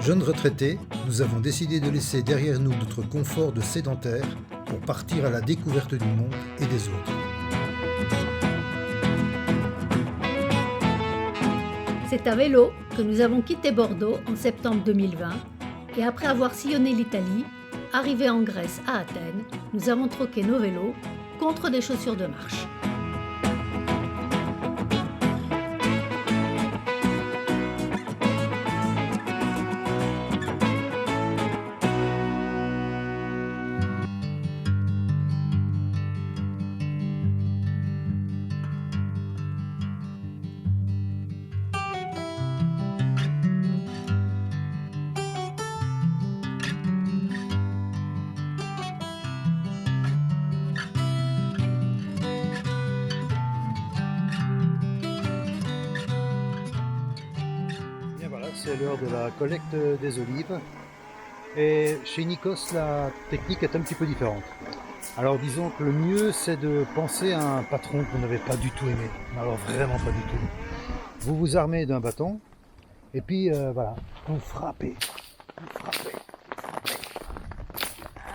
Jeunes retraités, nous avons décidé de laisser derrière nous notre confort de sédentaire pour partir à la découverte du monde et des autres. C'est à vélo que nous avons quitté Bordeaux en septembre 2020 et après avoir sillonné l'Italie, arrivés en Grèce à Athènes, nous avons troqué nos vélos contre des chaussures de marche. C'est l'heure de la collecte des olives et chez Nikos la technique est un petit peu différente. Alors disons que le mieux c'est de penser à un patron que vous n'avez pas du tout aimé, alors vraiment pas du tout. Vous vous armez d'un bâton et puis voilà, vous frappez,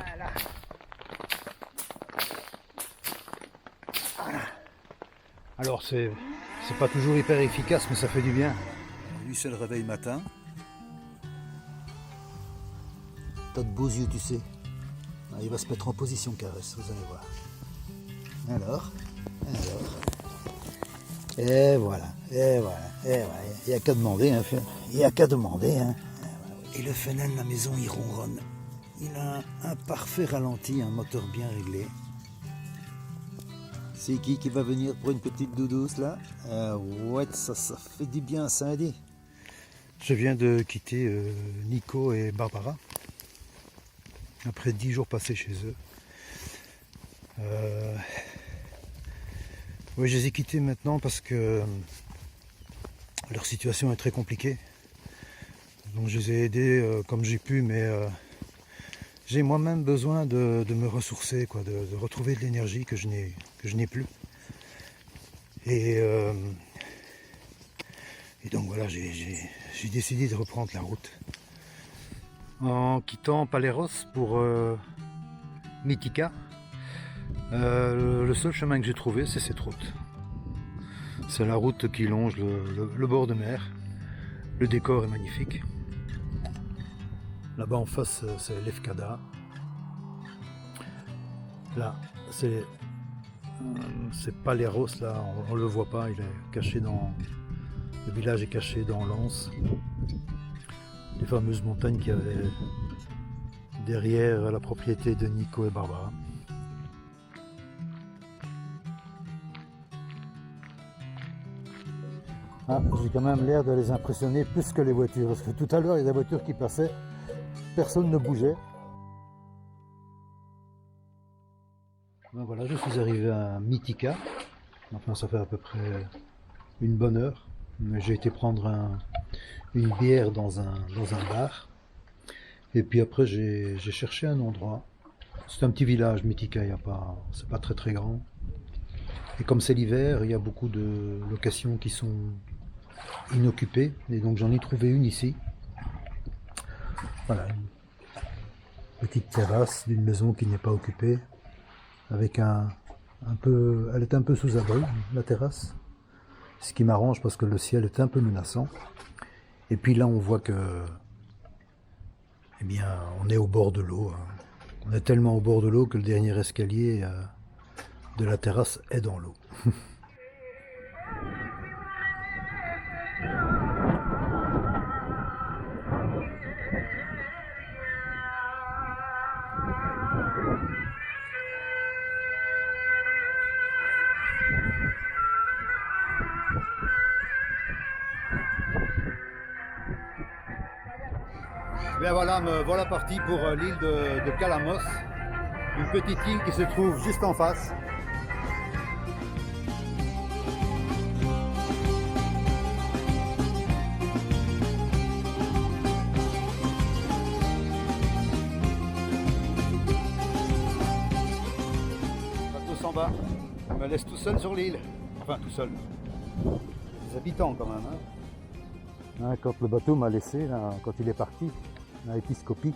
voilà. Voilà. Alors c'est pas toujours hyper efficace mais ça fait du bien. Lui c'est le réveil matin. T'as de beaux yeux tu sais. Ah, il va se mettre en position caresse, vous allez voir. Alors. Et voilà. Il n'y a qu'à demander, hein. Il n'y a qu'à demander, hein. Et le Fenel de la maison il ronronne. Il a un parfait ralenti, un moteur bien réglé. C'est qui va venir pour une petite doudouce là? Ouais, ça fait du bien, ça a dit. Je viens de quitter Nico et Barbara après 10 jours passés chez eux. Oui, je les ai quittés maintenant parce que leur situation est très compliquée. Donc je les ai aidés comme j'ai pu, mais j'ai moi-même besoin de me ressourcer, quoi, de retrouver de l'énergie que je n'ai plus. Et donc voilà, j'ai décidé de reprendre la route. En quittant Paléros pour Mythica, le seul chemin que j'ai trouvé, c'est cette route. C'est la route qui longe le bord de mer. Le décor est magnifique. Là-bas en face, c'est Lefkada. Là, c'est Paléros, là, on le voit pas, il est caché le village est caché dans l'Anse. Les fameuses montagnes qu'il y avait derrière la propriété de Nico et Barbara. Ah, j'ai quand même l'air de les impressionner plus que les voitures, parce que tout à l'heure il y a des voitures qui passaient, personne ne bougeait. Ben voilà, je suis arrivé à Mythica, enfin ça fait à peu près une bonne heure. J'ai été prendre une bière dans un bar. Et puis après j'ai cherché un endroit. C'est un petit village, Mythica, c'est pas très très grand. Et comme c'est l'hiver, il y a beaucoup de locations qui sont inoccupées. Et donc j'en ai trouvé une ici. Voilà, une petite terrasse d'une maison qui n'est pas occupée. Avec elle est un peu sous abri, la terrasse. Ce qui m'arrange parce que le ciel est un peu menaçant. Et puis là, on voit que, eh bien, on est au bord de l'eau. On est tellement au bord de l'eau que le dernier escalier de la terrasse est dans l'eau. Bien voilà, me voilà parti pour l'île de Calamos, une petite île qui se trouve juste en face. bas. On me laisse tout seul sur l'île. Enfin, tout seul. Des habitants quand même. Hein. Hein, quand le bateau m'a laissé, là, quand il est parti, à Épiscopie,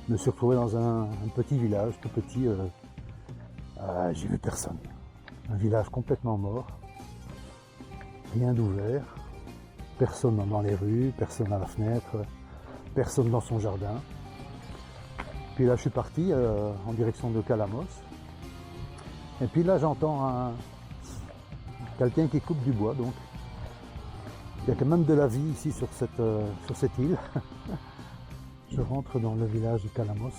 je me suis retrouvé dans un petit village, tout petit. J'ai vu personne. Un village complètement mort. Rien d'ouvert. Personne dans les rues, personne à la fenêtre, personne dans son jardin. Puis là, je suis parti en direction de Calamos. Et puis là, j'entends quelqu'un qui coupe du bois. Donc, il y a quand même de la vie ici sur cette île. Je rentre dans le village de Calamos.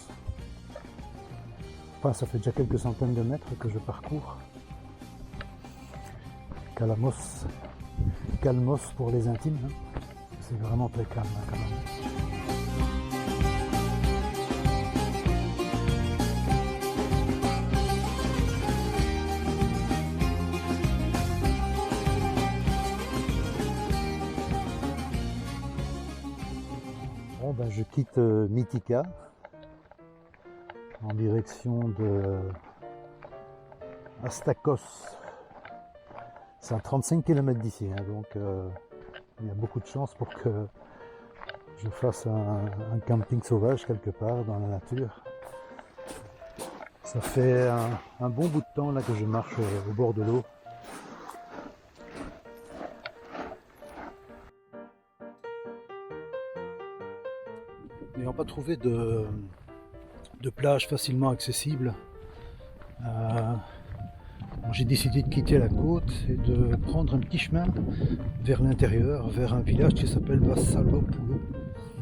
Enfin, ça fait déjà quelques centaines de mètres que je parcours. Calamos. Calmos pour les intimes. Hein. C'est vraiment très calme hein, quand même. Bon, ben, je quitte Mythica en direction de Astakos. C'est à 35 km d'ici, hein, donc il y a beaucoup de chances pour que je fasse un camping sauvage quelque part dans la nature. Ça fait un bon bout de temps là que je marche au bord de l'eau. N'ayant pas trouvé de plage facilement accessible, j'ai décidé de quitter la côte et de prendre un petit chemin vers l'intérieur, vers un village qui s'appelle Vassalopoulou.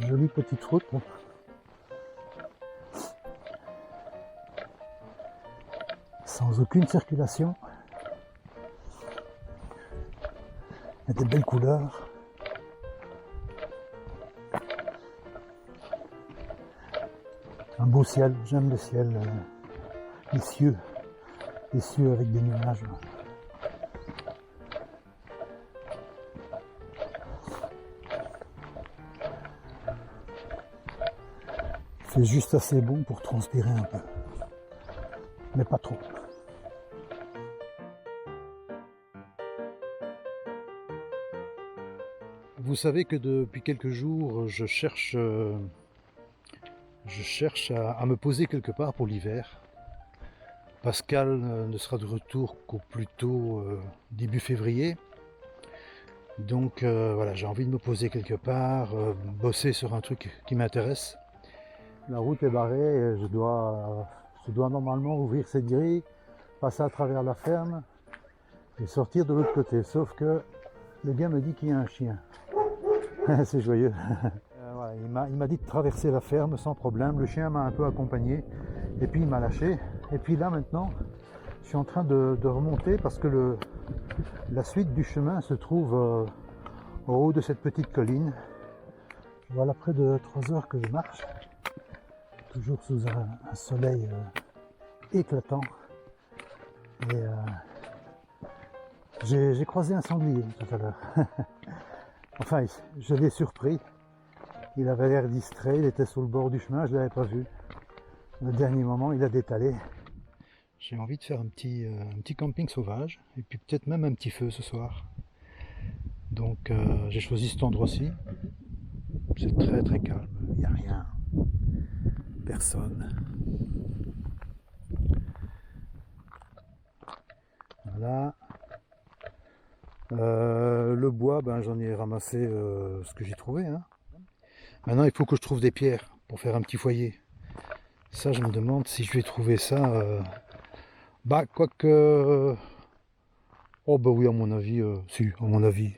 Jolie petite route. Sans aucune circulation. Il y a des belles couleurs. Un beau ciel, j'aime le ciel, les cieux avec des nuages. C'est juste assez bon pour transpirer un peu, mais pas trop. Vous savez que depuis quelques jours, je cherche à me poser quelque part pour l'hiver. Pascal ne sera de retour qu'au plus tôt début février. Donc voilà, j'ai envie de me poser quelque part, bosser sur un truc qui m'intéresse. La route est barrée et je dois normalement ouvrir cette grille, passer à travers la ferme et sortir de l'autre côté. Sauf que le gars me dit qu'il y a un chien. C'est joyeux. Voilà, il m'a dit de traverser la ferme sans problème. Le chien m'a un peu accompagné et puis il m'a lâché. Et puis là maintenant, je suis en train de remonter parce que la suite du chemin se trouve au haut de cette petite colline. Voilà près de 3 heures que je marche, toujours sous un soleil éclatant. Et j'ai croisé un sanglier tout à l'heure. Enfin, je l'ai surpris. Il avait l'air distrait, il était sur le bord du chemin, je ne l'avais pas vu. Au dernier moment, il a détalé. J'ai envie de faire un petit camping sauvage, et puis peut-être même un petit feu ce soir. Donc j'ai choisi cet endroit-ci. C'est très très calme, il n'y a rien. Personne. Voilà. Le bois, ben, j'en ai ramassé ce que j'ai trouvé. Hein. Maintenant, il faut que je trouve des pierres pour faire un petit foyer. Ça, je me demande si je vais trouver ça. Bah, quoique. Oh, bah oui, à mon avis, si, à mon avis.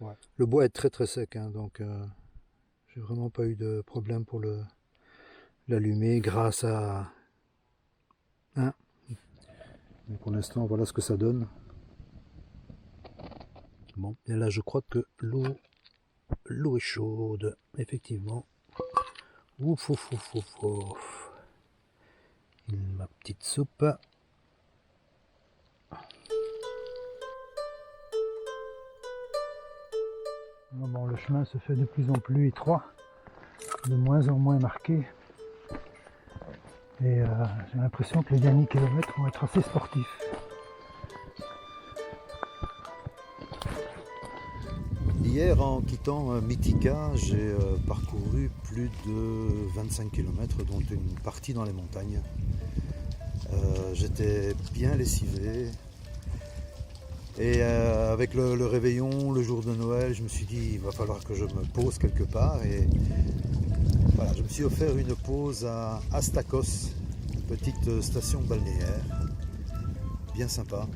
Ouais. Le bois est très très sec, hein, donc j'ai vraiment pas eu de problème pour l'allumer grâce à. Hein. Donc, pour l'instant, voilà ce que ça donne. Bon, et là, je crois que l'eau est chaude, effectivement. Ouf, ouf, ouf, ouf, ouf. Ma petite soupe. Bon, le chemin se fait de plus en plus étroit, de moins en moins marqué. Et j'ai l'impression que les derniers kilomètres vont être assez sportifs. Hier, en quittant Mythica, j'ai parcouru plus de 25 km, dont une partie dans les montagnes. J'étais bien lessivé. Et avec le réveillon, le jour de Noël, je me suis dit il va falloir que je me pose quelque part. Et voilà, je me suis offert une pause à Astakos, une petite station balnéaire, bien sympa.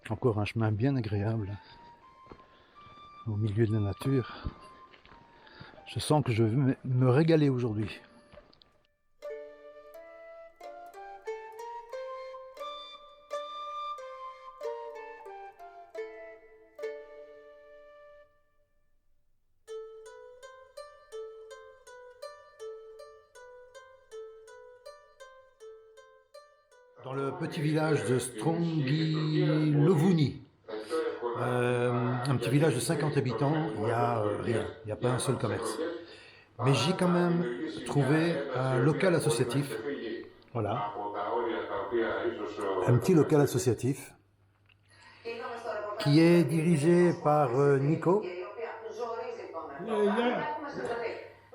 Encore un chemin bien agréable au milieu de la nature. Je sens que je vais me régaler aujourd'hui. Dans le petit village de Strongilovuni, un petit village de 50 habitants, il n'y a rien, il n'y a pas un seul commerce. Mais j'ai quand même trouvé un local associatif, voilà, un petit local associatif qui est dirigé par Nico,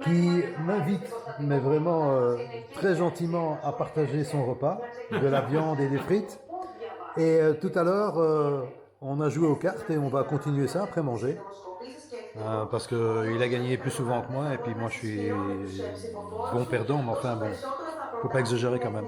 qui m'invite, mais vraiment très gentiment, à partager son repas, de la viande et des frites. Et tout à l'heure, on a joué aux cartes et on va continuer ça après manger. Parce qu'il a gagné plus souvent que moi et puis moi je suis bon perdant, mais enfin bon, faut pas exagérer quand même.